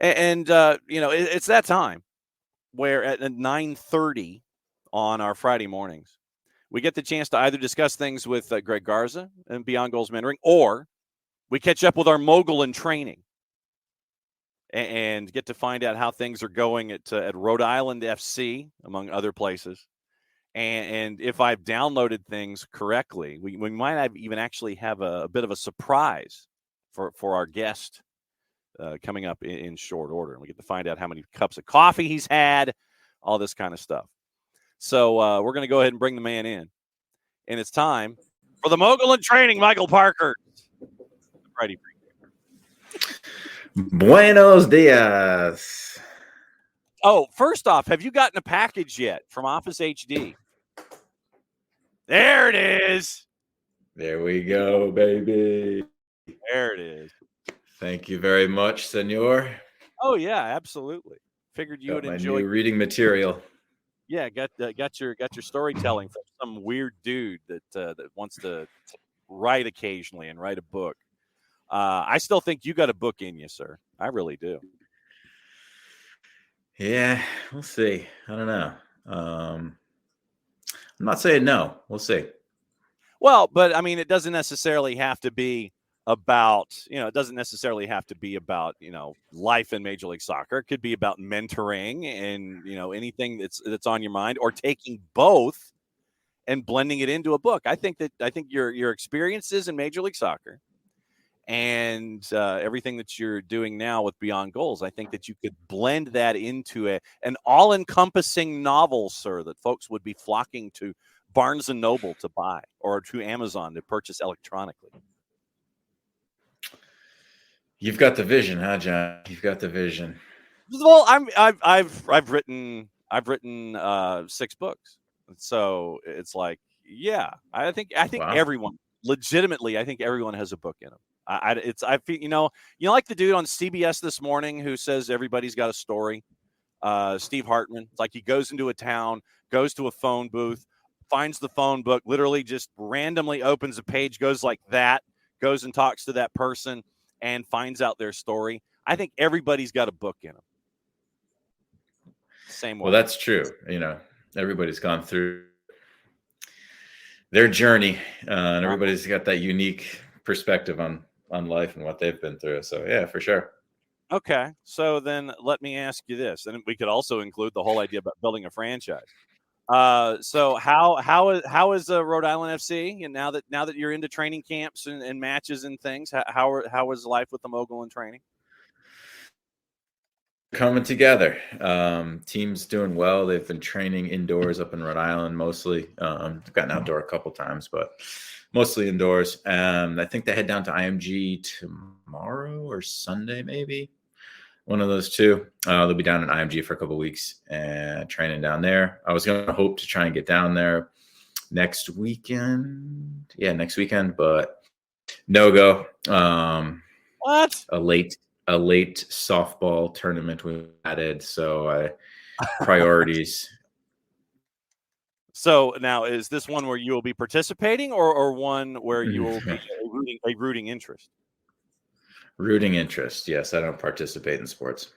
And it's that time where at 9:30 on our Friday mornings, we get the chance to either discuss things with Greg Garza and Beyond Goals Mentoring, or we catch up with our mogul in training and get to find out how things are going at Rhode Island FC, among other places. And if I've downloaded things correctly, we might have even actually have a bit of a surprise for our guest coming up in short order. And we get to find out how many cups of coffee he's had, all this kind of stuff. So we're going to go ahead and bring the man in. And it's time for the mogul in training, Michael Parkhurst. Righty. Buenos dias. Oh, first off, have you gotten a package yet from Office HD? There it is. There we go, baby. There it is. Thank you very much, senor. Oh, yeah, absolutely. Figured you would enjoy new reading material. Yeah, got your storytelling from some weird dude that wants to write occasionally and write a book. I still think you got a book in you, sir. I really do. Yeah, we'll see. I don't know. I'm not saying no. We'll see. Well, but I mean, it doesn't necessarily have to be about, life in Major League Soccer. It could be about mentoring and, anything that's on your mind, or taking both and blending it into a book. I think your experiences in Major League Soccer and everything that you're doing now with Beyond Goals, I think that you could blend that into an all-encompassing novel, sir, that folks would be flocking to Barnes & Noble to buy, or to Amazon to purchase electronically. You've got the vision, huh, John? You've got the vision. Well, I've written 6 books, so it's like, yeah, I think wow. Everyone, legitimately, I think everyone has a book in them. I feel, like the dude on CBS this morning who says everybody's got a story. Steve Hartman. It's like he goes into a town, goes to a phone booth, finds the phone book, literally just randomly opens a page, goes like that, goes and talks to that person, and finds out their story. I think everybody's got a book in them. Same way. Well, that's true. Everybody's gone through their journey, and everybody's got that unique perspective on life and what they've been through. So yeah, for sure. Okay. So then let me ask you this, and we could also include the whole idea about building a franchise. So how is Rhode Island FC? And now that you're into training camps and matches and things, how is life with the mogul in training? Coming together. Team's doing well. They've been training indoors up in Rhode Island mostly. They've gotten outdoor a couple times, but mostly indoors. I think they head down to IMG tomorrow or Sunday, maybe. One of those two. They'll be down in IMG for a couple of weeks and training down there. I was going to hope to try and get down there next weekend. Yeah, next weekend, but no go. What? A late softball tournament we added, so priorities. So now, is this one where you will be participating, or one where you will be a rooting interest? Rooting interest, yes. I don't participate in sports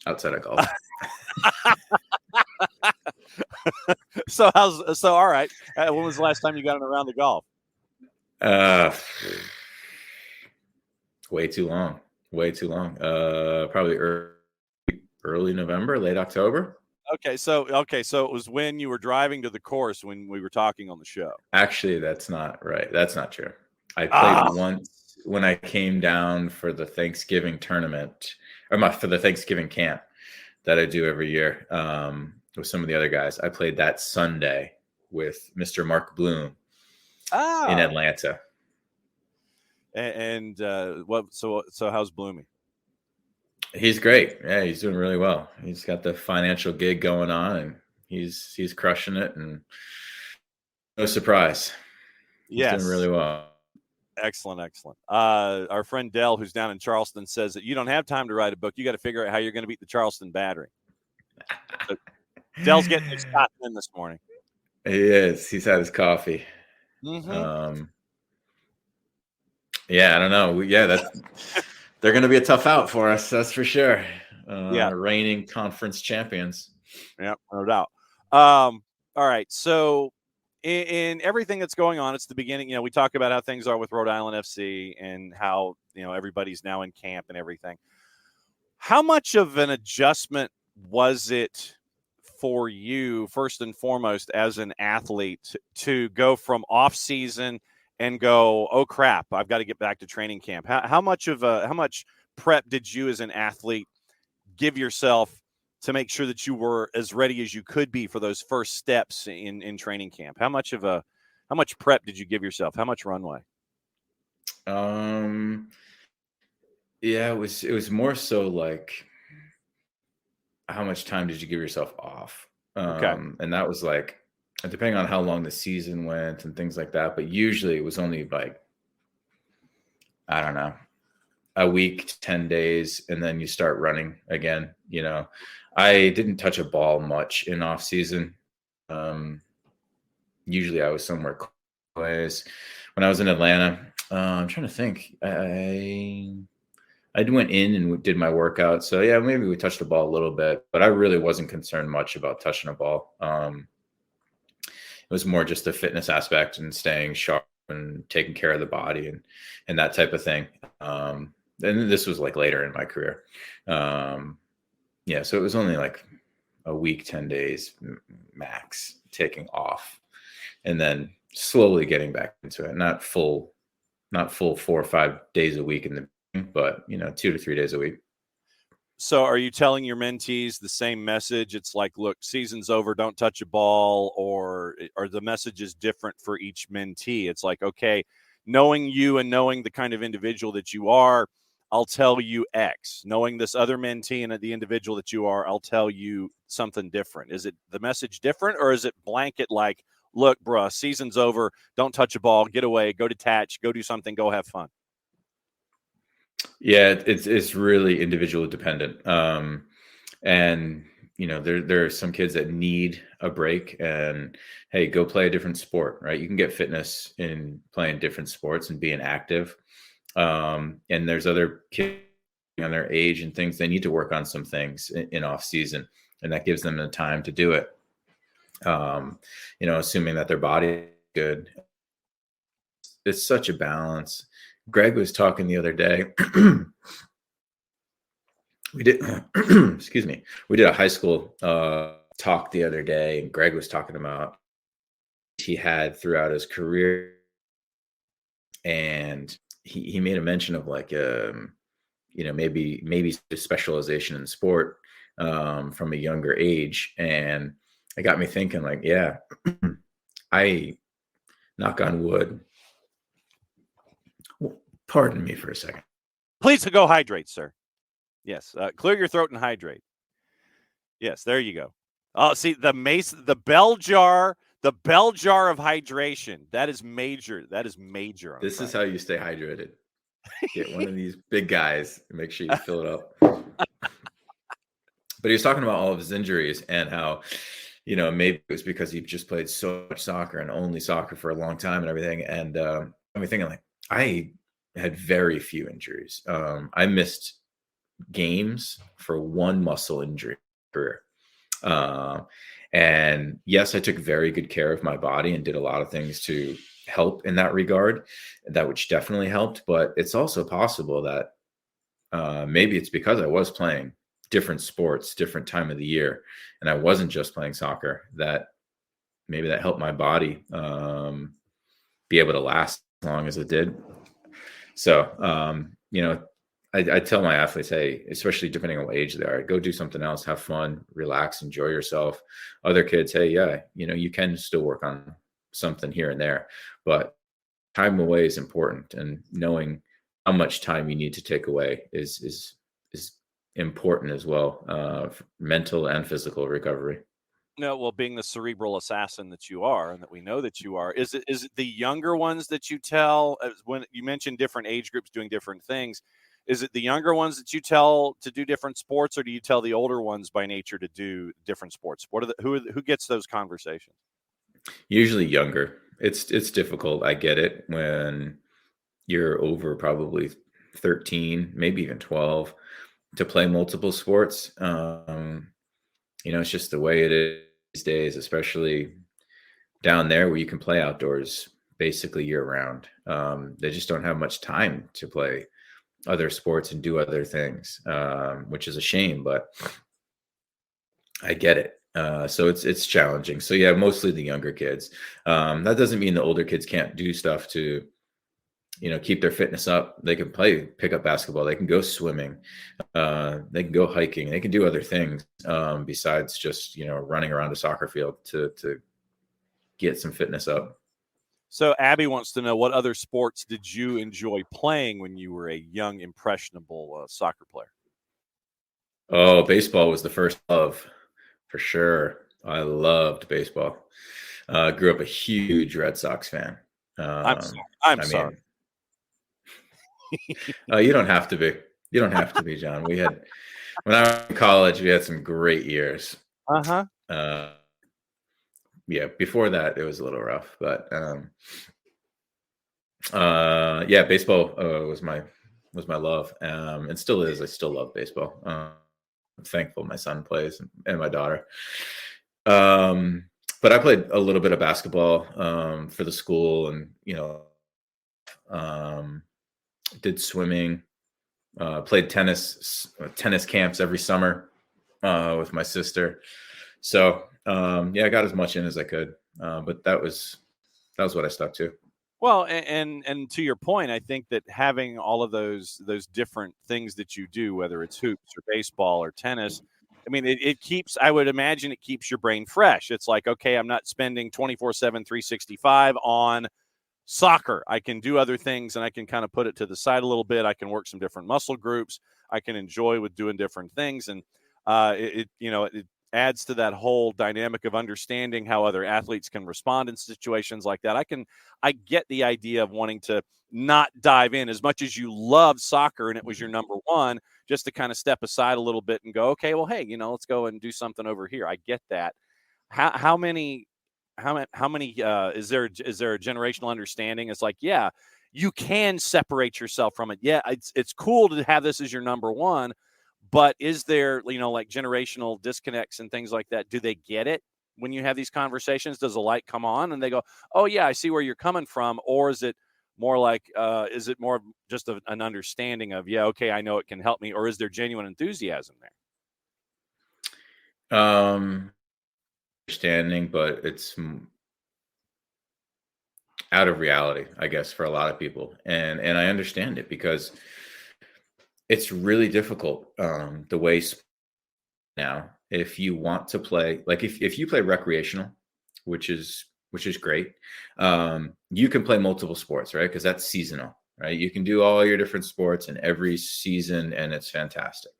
outside of golf. So all right. When was the last time you got in a round of golf? Way too long. Probably early November, late October. Okay, so it was when you were driving to the course when we were talking on the show. Actually, that's not right. That's not true. I played once when I came down for the Thanksgiving tournament, or for the Thanksgiving camp that I do every year with some of the other guys. I played that Sunday with Mr. Mark Bloom in Atlanta. And what? So how's Bloomy? He's great. Yeah, he's doing really well. He's got the financial gig going on, and he's crushing it. And no surprise, he's doing really well. Excellent. Our friend Dell, who's down in Charleston, says that you don't have time to write a book. You got to figure out how you're going to beat the Charleston Battery. So Dell's getting his shot in this morning. He is. He's had his coffee. Mm-hmm. Yeah, I don't know. They're going to be a tough out for us. That's for sure. Yeah. Reigning conference champions. Yeah, no doubt. All right. So in everything that's going on, it's the beginning. We talk about how things are with Rhode Island FC and how, everybody's now in camp and everything. How much of an adjustment was it for you, first and foremost, as an athlete, to go from off season and go, oh crap, I've got to get back to training camp? How much prep did you as an athlete give yourself to make sure that you were as ready as you could be for those first steps in training camp? How much prep did you give yourself? How much runway? Yeah, it was more so like, how much time did you give yourself off? Okay. And that was like, depending on how long the season went and things like that. But usually it was only like, I don't know, a week to 10 days, and then you start running again. I didn't touch a ball much in off season. Usually I was somewhere close. When I was in Atlanta, I'm trying to think. I went in and did my workout. So yeah, maybe we touched the ball a little bit, but I really wasn't concerned much about touching a ball. It was more just the fitness aspect and staying sharp and taking care of the body and that type of thing. And this was like later in my career. Yeah, so it was only like a week, 10 days max taking off, and then slowly getting back into it. Not full 4 or 5 days a week but 2 to 3 days a week. So are you telling your mentees the same message? It's like, look, season's over, don't touch a ball, or are the messages different for each mentee? It's like, okay, knowing you and knowing the kind of individual that you are, I'll tell you X. Knowing this other mentee and the individual that you are, I'll tell you something different. Is it the message different, or is it blanket like, look, bruh, season's over, don't touch a ball, get away, go detach, go do something, go have fun? Yeah, it's really individual dependent. And there are some kids that need a break, and hey, go play a different sport, right? You can get fitness in playing different sports and being active. And there's other kids on their age and things, they need to work on some things in off season, and that gives them the time to do it. Assuming that their body is good. It's such a balance. Greg was talking the other day. We did, excuse me. We did a high school talk the other day, and Greg was talking about he had throughout his career, and he made a mention of like maybe specialization in sport from a younger age, and it got me thinking like, yeah, I knock on wood. Pardon me for a second. Please go hydrate, sir. Yes, clear your throat and hydrate. Yes, there you go. Oh, see the bell jar of hydration. That is major. This is how you stay hydrated. Get one of these big guys and make sure you fill it up. But he was talking about all of his injuries and how, maybe it was because he just played so much soccer and only soccer for a long time and everything. And I'm thinking like, I had very few injuries. I missed games for one muscle injury career. And yes, I took very good care of my body and did a lot of things to help in that regard, which definitely helped. But it's also possible that maybe it's because I was playing different sports, different time of the year, and I wasn't just playing soccer, that maybe that helped my body be able to last as long as it did. So, I tell my athletes, hey, especially depending on what age they are, go do something else, have fun, relax, enjoy yourself. Other kids, hey, yeah, you can still work on something here and there, but time away is important, and knowing how much time you need to take away is important as well, for mental and physical recovery. No, well, being the cerebral assassin that you are, and that we know that you are, is it the younger ones that you tell, when you mentioned different age groups doing different things? Is it the younger ones that you tell to do different sports, or do you tell the older ones by nature to do different sports? Who gets those conversations? Usually younger. It's difficult. I get it when you're over probably 13, maybe even 12. to play multiple sports. It's just the way it is these days, especially down there where you can play outdoors basically year round. They just don't have much time to play other sports and do other things, which is a shame, but I get it. So it's challenging. So yeah, mostly the younger kids. That doesn't mean the older kids can't do stuff to, keep their fitness up. They can play pickup basketball. They can go swimming. They can go hiking. They can do other things besides just, running around a soccer field to get some fitness up. So Abby wants to know, what other sports did you enjoy playing when you were a young, impressionable soccer player? Oh, baseball was the first love, for sure. I loved baseball. Grew up a huge Red Sox fan. I'm sorry. You don't have to be. You don't have to be, John. When I was in college, we had some great years. Yeah, before that, it was a little rough, but yeah, baseball was my love, and still is. I still love baseball. I'm thankful my son plays and my daughter. But I played a little bit of basketball for the school, and did swimming. Played tennis camps every summer with my sister. So yeah, I got as much in as I could, but that was what I stuck to. Well, and to your point, I think that having all of those different things that you do, whether it's hoops or baseball or tennis, I mean, it keeps, I would imagine it keeps your brain fresh. It's like, okay, I'm not spending 24/7, 365 on soccer. I can do other things, and I can kind of put it to the side a little bit. I can work some different muscle groups. I can enjoy with doing different things. And it adds to that whole dynamic of understanding how other athletes can respond in situations like that. I get the idea of wanting to not dive in as much as you love soccer and it was your number one, just to kind of step aside a little bit and go, okay, well, hey, let's go and do something over here. I get that. How many is there a generational understanding? It's like, yeah, you can separate yourself from it. Yeah, it's cool to have this as your number one. But is there, like generational disconnects and things like that? Do they get it when you have these conversations? Does a light come on and they go, oh, yeah, I see where you're coming from? Or is it more like, is it more just an understanding of, yeah, okay, I know it can help me? Or is there genuine enthusiasm there? Understanding, but it's out of reality, I guess, for a lot of people. And I understand it because it's really difficult the way now, if you want to play, like if you play recreational, which is great, you can play multiple sports, right? Because that's seasonal, right? You can do all your different sports in every season, and it's fantastic.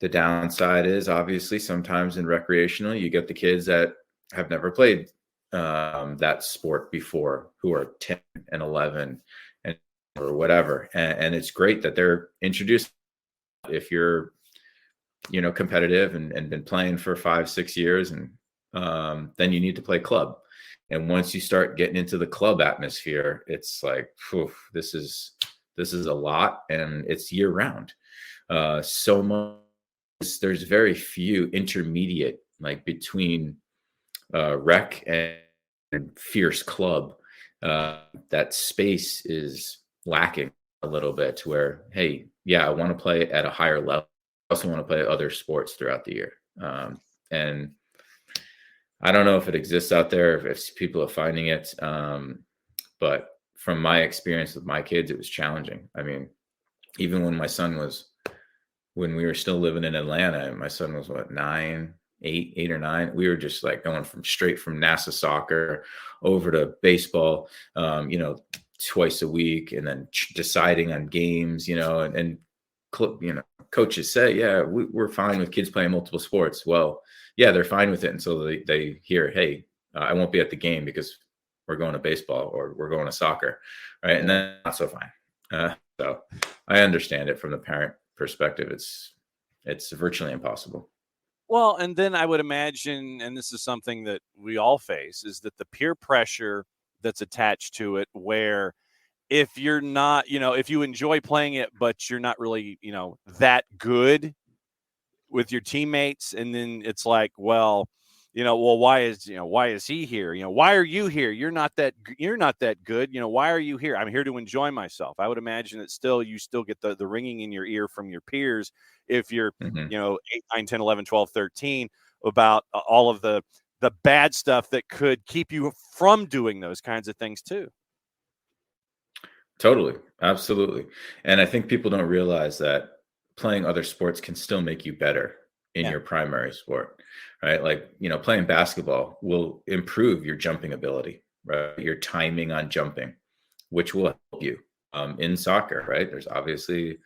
The downside is obviously sometimes in recreational, you get the kids that have never played that sport before, who are 10 and 11 and or whatever. And it's great that they're introduced. If you're, competitive and been playing for 5-6 years, and then you need to play club. And once you start getting into the club atmosphere, it's like, this is a lot, and it's year round. So much. There's very few intermediate, like between rec and fierce club. That space is lacking a little bit, where, hey, yeah, I want to play at a higher level. I also want to play other sports throughout the year. And I don't know if it exists out there, if people are finding it. But from my experience with my kids, it was challenging. I mean, even when we were still living in Atlanta, my son was what, 8 or 9. We were just like going straight from NASA soccer over to baseball, twice a week, and then deciding on games, and coaches say, yeah, we're fine with kids playing multiple sports. Well, yeah, they're fine with it until they hear, hey, I won't be at the game because we're going to baseball or we're going to soccer, right? And then not so fine. So I understand it from the parent perspective. It's virtually impossible. Well, and then I would imagine, and this is something that we all face, is that the peer pressure that's attached to it, where if you're not, if you enjoy playing it, but you're not really, that good with your teammates, and then it's like, well, why is he here? Why are you here? You're not that good. Why are you here? I'm here to enjoy myself. I would imagine that you still get the ringing in your ear from your peers if you're, 8, 9, 10, 11, 12, 13 about all of the bad stuff that could keep you from doing those kinds of things too. Totally. Absolutely. And I think people don't realize that playing other sports can still make you better in your primary sport, right? Like, playing basketball will improve your jumping ability, right? Your timing on jumping, which will help you in soccer, right? There's obviously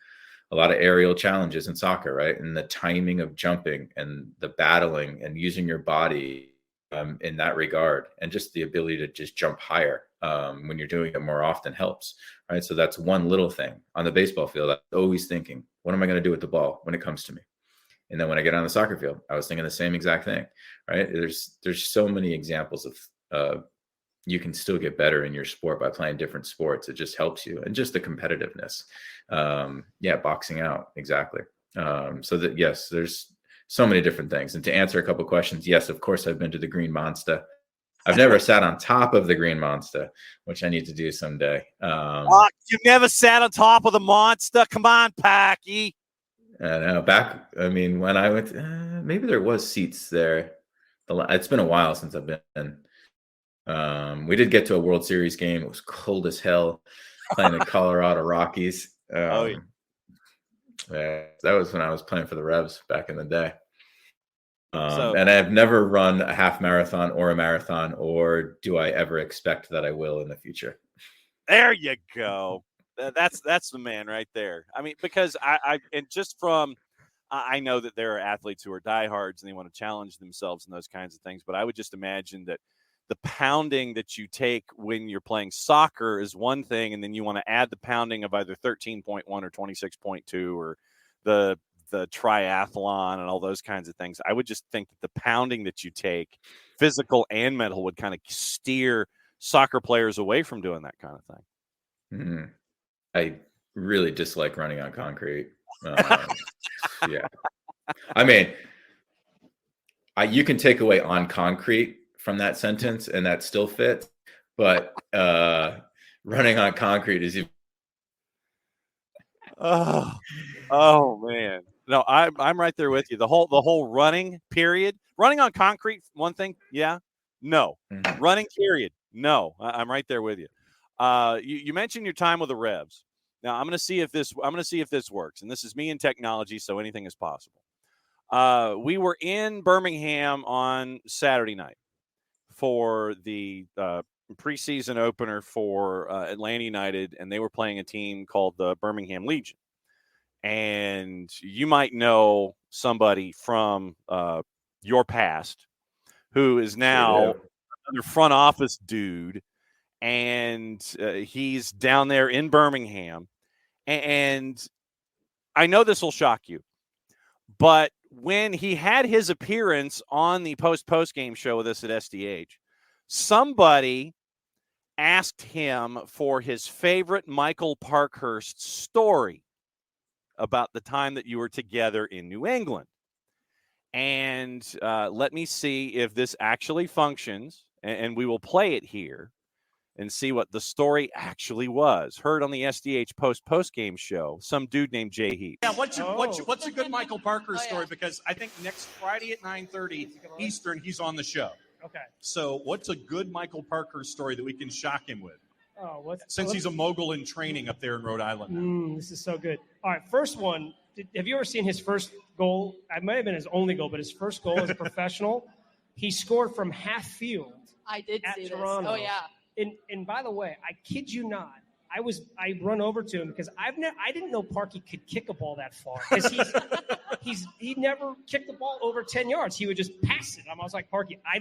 a lot of aerial challenges in soccer, right? And the timing of jumping and the battling and using your body in that regard, and just the ability to just jump higher when you're doing it more often helps, right? So that's one little thing on the baseball field. I'm always thinking, what am I going to do with the ball when it comes to me? And then when I get on the soccer field, I was thinking the same exact thing, right? There's so many examples of you can still get better in your sport by playing different sports. It just helps you, and just the competitiveness. Boxing out, exactly. So that, yes, there's so many different things. And to answer a couple of questions, yes, of course, I've been to the Green Monster. I've never sat on top of the Green Monster, which I need to do someday. You've never sat on top of the monster? Come on, Packy. When I went, maybe there was seats there. It's been a while since I've been. We did get to a World Series game. It was cold as hell, playing the Colorado Rockies. That was when I was playing for the Revs back in the day. And I've never run a half marathon or a marathon, or do I ever expect that I will in the future. There you go. That's the man right there. I mean, because I know that there are athletes who are diehards and they want to challenge themselves and those kinds of things, but I would just imagine that the pounding that you take when you're playing soccer is one thing, and then you want to add the pounding of either 13.1 or 26.2 or the triathlon and all those kinds of things. I would just think that the pounding that you take, physical and mental, would kind of steer soccer players away from doing that kind of thing. Mm-hmm. I really dislike running on concrete. Yeah. I mean, you can take away on concrete from that sentence and that still fits, but running on concrete is even. Oh man. No, I'm right there with you. The whole running period. Running on concrete, one thing, yeah. No. Mm-hmm. Running period. No. I'm right there with you. You mentioned your time with the Revs. Now I'm going to see if this works. And this is me in technology, so anything is possible. We were in Birmingham on Saturday night for the preseason opener for Atlanta United, and they were playing a team called the Birmingham Legion. And you might know somebody from your past who is now another front office dude, and he's down there in Birmingham. And I know this will shock you, but when he had his appearance on the post-game show with us at SDH, somebody asked him for his favorite Michael Parkhurst story about the time that you were together in New England. And let me see if this actually functions, and we will play it here and see what the story actually was. Heard on the SDH post-game show, some dude named Jay Heath. Yeah, what's a good Michael Parkhurst story? Because I think next Friday at 9:30 Eastern, he's on the show. Okay. So what's a good Michael Parkhurst story that we can shock him with? Since he's a mogul in training up there in Rhode Island. This is so good. All right, first one. Have you ever seen his first goal? It might have been his only goal, but his first goal as a professional, he scored from half field. I did see Toronto. This. Oh yeah. And by the way, I kid you not, I run over to him because I didn't know Parky could kick a ball that far, because he never kicked the ball over 10 yards. He would just pass it. I was like, Parky, I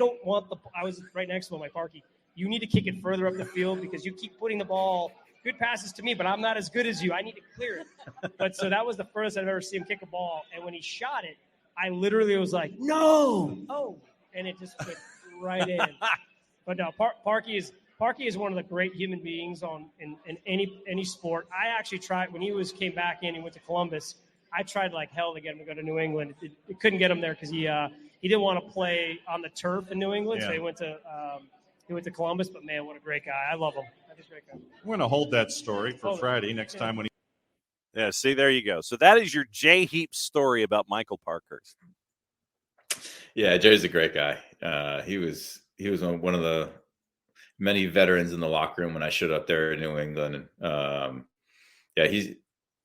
was right next to him, like, Parky, you need to kick it further up the field because you keep putting the ball, good passes to me, but I'm not as good as you. I need to clear it. But so that was the first I've ever seen him kick a ball. And when he shot it, I literally was like, no, and it just went right in. But no, Parky is Parky is one of the great human beings in any sport. I actually tried when he came back in. He went to Columbus. I tried like hell to get him to go to New England. It couldn't get him there because he didn't want to play on the turf in New England, so he went to Columbus. But man, what a great guy! I love him. That's a great guy. We're gonna hold that story for Friday next time when he. Yeah, see, there you go. So that is your Jay Heaps story about Michael Parkhurst. Yeah, Jay's a great guy. He was one of the many veterans in the locker room when I showed up there in New England. And I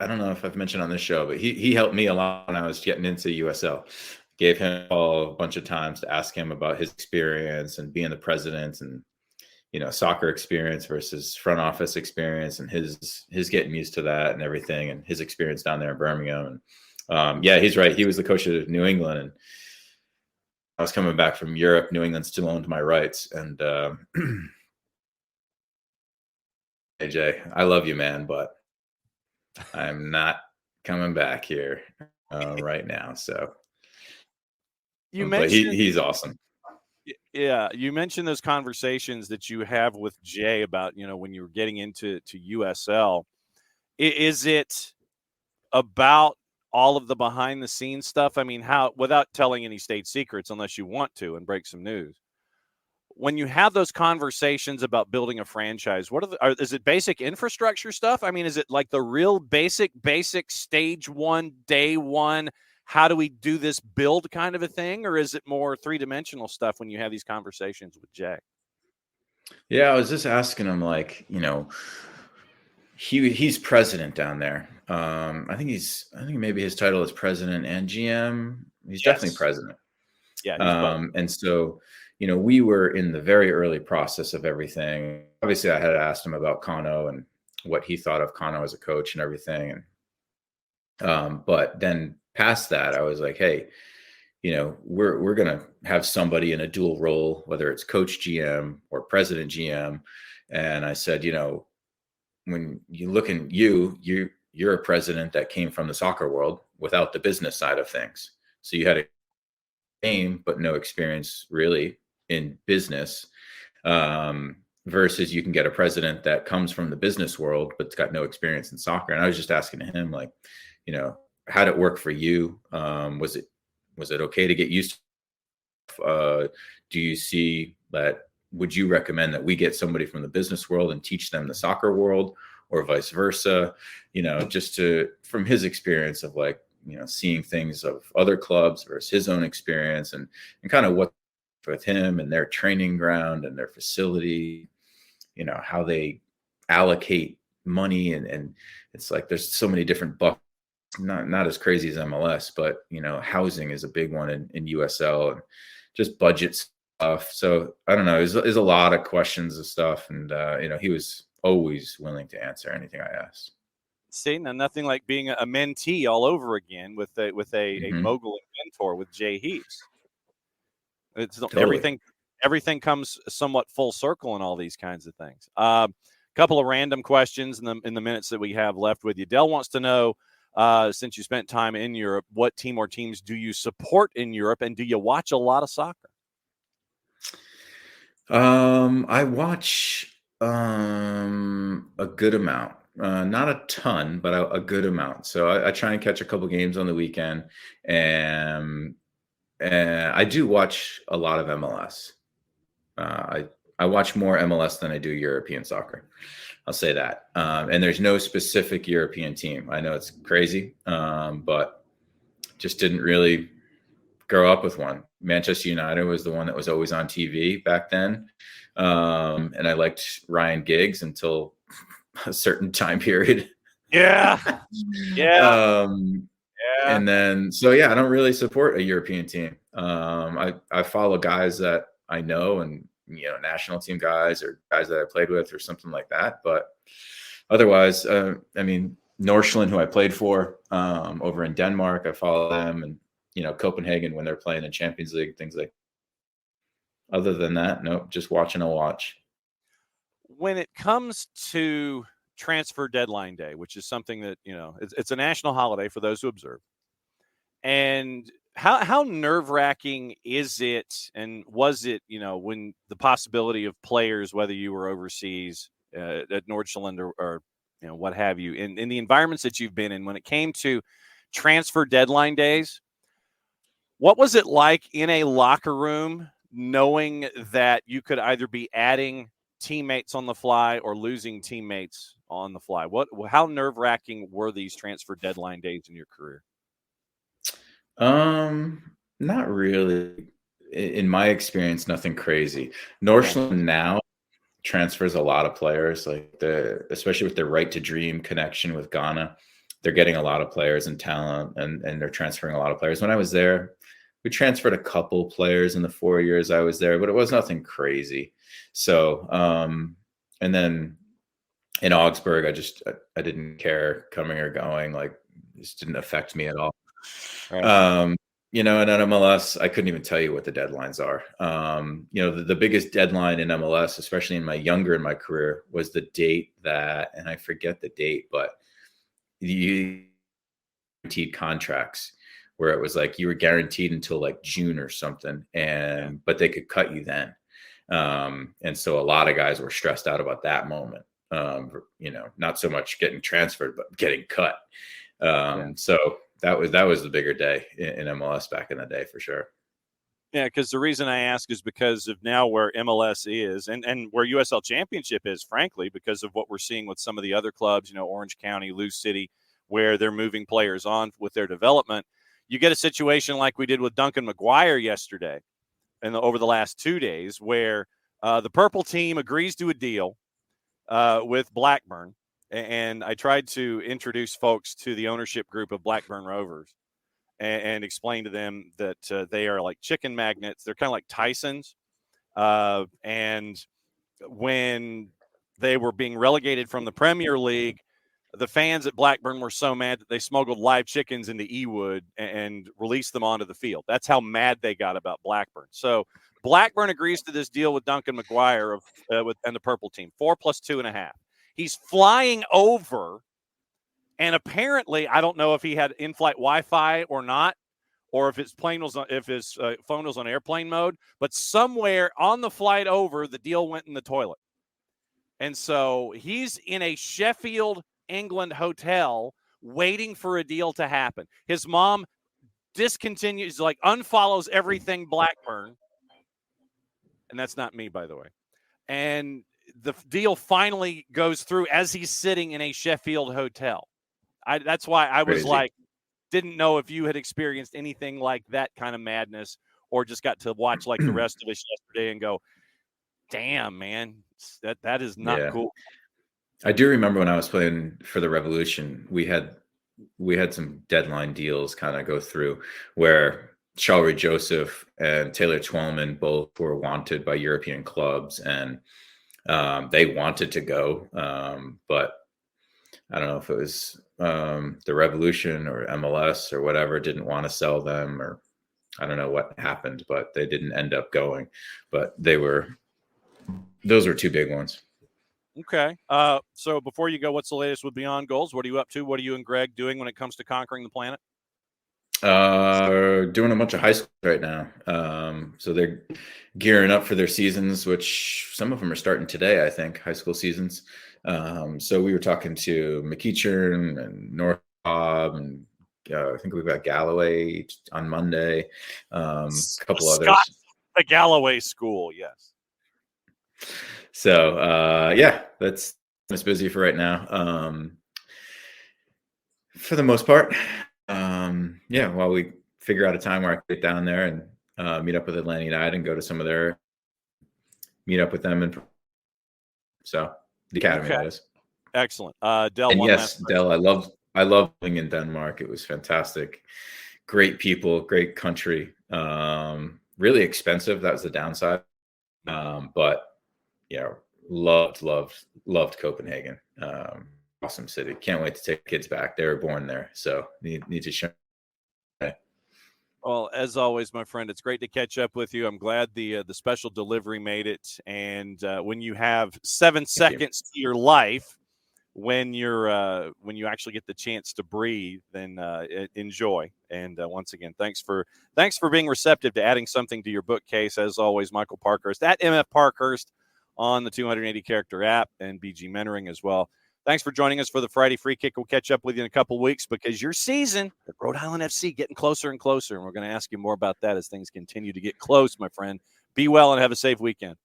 don't know if I've mentioned on this show, but he helped me a lot when I was getting into USL. Gave him a call a bunch of times to ask him about his experience and being the president and, soccer experience versus front office experience and his getting used to that and everything and his experience down there in Birmingham. And he's right. He was the coach of New England, and I was coming back from Europe. New England still owned my rights. And hey, Jay, I love you, man, but I'm not coming back here right now. So you mentioned he's awesome. Yeah, you mentioned those conversations that you have with Jay about, when you were getting into USL. Is it about all of the behind the scenes stuff? I mean, how, without telling any state secrets, unless you want to and break some news, when you have those conversations about building a franchise, is it basic infrastructure stuff? I mean, is it like the real basic stage one, day one, how do we do this build kind of a thing? Or is it more three-dimensional stuff when you have these conversations with Jay? Yeah, I was just asking him, like, he's president down there. I think maybe his title is president and GM. He's definitely president. Yeah. And so, we were in the very early process of everything. Obviously, I had asked him about Kano and what he thought of Kano as a coach and everything. And but then past that, I was like, hey, we're going to have somebody in a dual role, whether it's coach GM or president GM. And I said, when you look in you're a president that came from the soccer world without the business side of things. So you had a game, but no experience really in business, versus you can get a president that comes from the business world, but it's got no experience in soccer. And I was just asking him, like, how did it work for you? Was it okay to get used to? Do you see that? Would you recommend that we get somebody from the business world and teach them the soccer world, or vice versa? Just from his experience of, like, seeing things of other clubs versus his own experience and kind of what with him and their training ground and their facility, how they allocate money. And it's like, there's so many different buckets, not as crazy as MLS, but, housing is a big one in USL and just budget stuff. So I don't know. There's a lot of questions and stuff. And, he was always willing to answer anything I asked. See, now nothing like being a mentee all over again with a mogul and mentor with Jay Heaps. It's totally. Everything comes somewhat full circle in all these kinds of things. Couple of random questions in the minutes that we have left with you. Dell wants to know, since you spent time in Europe, what team or teams do you support in Europe, and do you watch a lot of soccer? I watch a good amount. Not a ton, but a good amount. So I try and catch a couple games on the weekend, and I do watch a lot of MLS. I watch more MLS than I do European soccer. I'll say that. And there's no specific European team. I know it's crazy, but just didn't really grow up with one. Manchester United was the one that was always on TV back then. And I liked Ryan Giggs until a certain time period. Yeah. And then, I don't really support a European team. I follow guys that I know and, national team guys or guys that I played with or something like that. But otherwise, Nordsjælland, who I played for over in Denmark, I follow them, and, Copenhagen when they're playing in Champions League, things like that. Other than that, nope, just watching a watch. When it comes to transfer deadline day, which is something that, it's a national holiday for those who observe. And how nerve-wracking is it, and was it, when the possibility of players, whether you were overseas at Nordstrand or what have you, in the environments that you've been in, when it came to transfer deadline days, what was it like in a locker room knowing that you could either be adding teammates on the fly or losing teammates on the fly? How nerve-wracking were these transfer deadline days in your career? Not really. In my experience, nothing crazy. Northland now transfers a lot of players, especially with their right to dream connection with Ghana. They're getting a lot of players and talent, and they're transferring a lot of players. When I was there, we transferred a couple players in the 4 years I was there, but it was nothing crazy. So, and then in Augsburg, I didn't care coming or going. Like, it just didn't affect me at all. Right. And in MLS, I couldn't even tell you what the deadlines are. The biggest deadline in MLS, especially in my career, was the date that, and I forget the date, but you guaranteed contracts where it was like you were guaranteed until like June or something, but they could cut you then. And so a lot of guys were stressed out about that moment. Not so much getting transferred, but getting cut. So that was the bigger day in MLS back in the day, for sure. Yeah, because the reason I ask is because of now where MLS is and where USL Championship is, frankly, because of what we're seeing with some of the other clubs, Orange County, Lou City, where they're moving players on with their development. You get a situation like we did with Duncan McGuire yesterday and over the last 2 days, where the purple team agrees to a deal with Blackburn. And I tried to introduce folks to the ownership group of Blackburn Rovers and explain to them that they are like chicken magnets. They're kind of like Tysons. And when they were being relegated from the Premier League, the fans at Blackburn were so mad that they smuggled live chickens into Ewood and released them onto the field. That's how mad they got about Blackburn. So Blackburn agrees to this deal with Duncan McGuire and the purple team, 4 + 2.5. He's flying over, and apparently, I don't know if he had in-flight Wi-Fi or not, or if his phone was on airplane mode. But somewhere on the flight over, the deal went in the toilet, and so he's in a Sheffield, England hotel waiting for a deal to happen. His mom unfollows everything Blackburn, and that's not me, by the way, and the deal finally goes through as he's sitting in a Sheffield hotel. That's why I was didn't know if you had experienced anything like that kind of madness, or just got to watch like the rest of us yesterday and go, damn, man, that is not cool. I do remember when I was playing for the Revolution, we had some deadline deals kind of go through where Shalry Joseph and Taylor Twellman both were wanted by European clubs, and they wanted to go, but I don't know if it was the Revolution or MLS or whatever didn't want to sell them, or I don't know what happened, but they didn't end up going. But those were two big ones. Okay. So before you go, what's the latest with Beyond Goals? What are you up to? What are you and Greg doing when it comes to conquering the planet? Doing a bunch of high schools right now. So they're gearing up for their seasons, which some of them are starting today, I think, high school seasons. So we were talking to McEachern and North Bob, and I think we've got Galloway on Monday. A couple others. The Galloway School, yes. So that's busy for right now. For the most part. While we figure out a time where I can get down there and meet up with Atlanta United and go to some of their meet up with them, and so the academy, that is. Excellent. Del, and yes, Del, I love living in Denmark. It was fantastic. Great people, great country. Really expensive. That was the downside. But loved Copenhagen. Awesome city. Can't wait to take kids back. They were born there, so need to show. Well, as always, my friend, it's great to catch up with you. I'm glad the special delivery made it. And when you have 7 seconds to your life, when you actually get the chance to breathe, then enjoy. And once again, thanks for being receptive to adding something to your bookcase. As always, Michael Parkhurst at MF Parkhurst on the 280 character app, and BG Mentoring as well. Thanks for joining us for the Friday Free Kick. We'll catch up with you in a couple weeks, because your season at Rhode Island FC getting closer and closer, and we're going to ask you more about that as things continue to get close, my friend. Be well and have a safe weekend.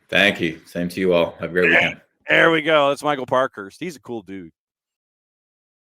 Thank you. Same to you all. Have a great weekend. There we go. That's Michael Parkhurst. He's a cool dude.